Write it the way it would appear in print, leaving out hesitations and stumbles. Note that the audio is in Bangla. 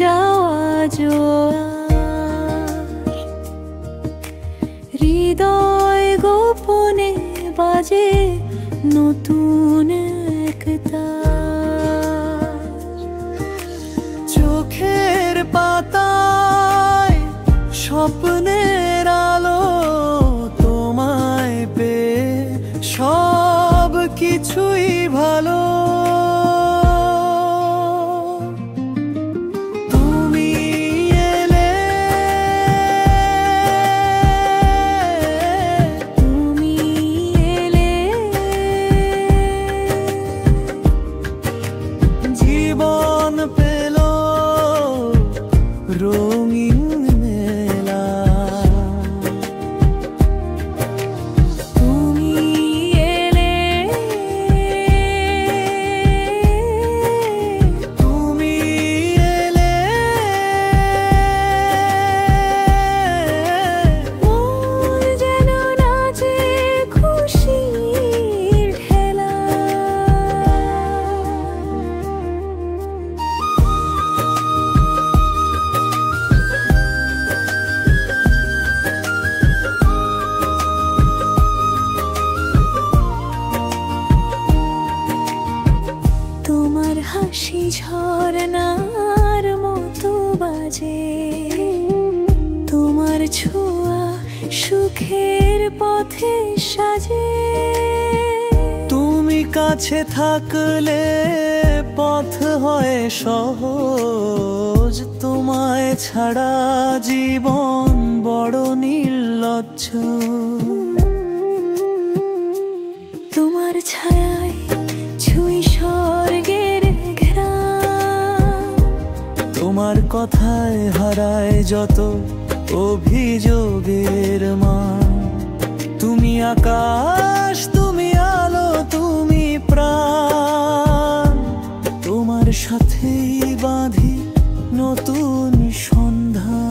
যাওয়া জোয়ার। হৃদয় গোপনে বাজে নতুন এক তার। চোখের পাতায় স্বপ্নের আলো, তোমায় পেয়ে সব কিছুই ভালো। তুমি এলে, তুমি এলে, জীবন পেল রঙিন মেলা। তুমি এলে, তুমি এলে, মন যেন নাচে খুশির খেলা। তোমার হাসি ঝরনার মতো বাজে, তোমার ছোঁয়া সুখের পথে সাজে। তুমি কাছে থাকলে পথ হয় সহজ, তোমায় ছাড়া জীবন বড় নির্লজ্জ। তোমার ছায়ায় ছুঁই স্বর্গের ঘ্রাণ, তোমার কথায় হারায় যত অভিযোগের মান। তুমি আকাশ, তুমি আলো, তুমি প্রাণ, তোমার সাথেই বাঁধি নতুন সন্ধ্যা।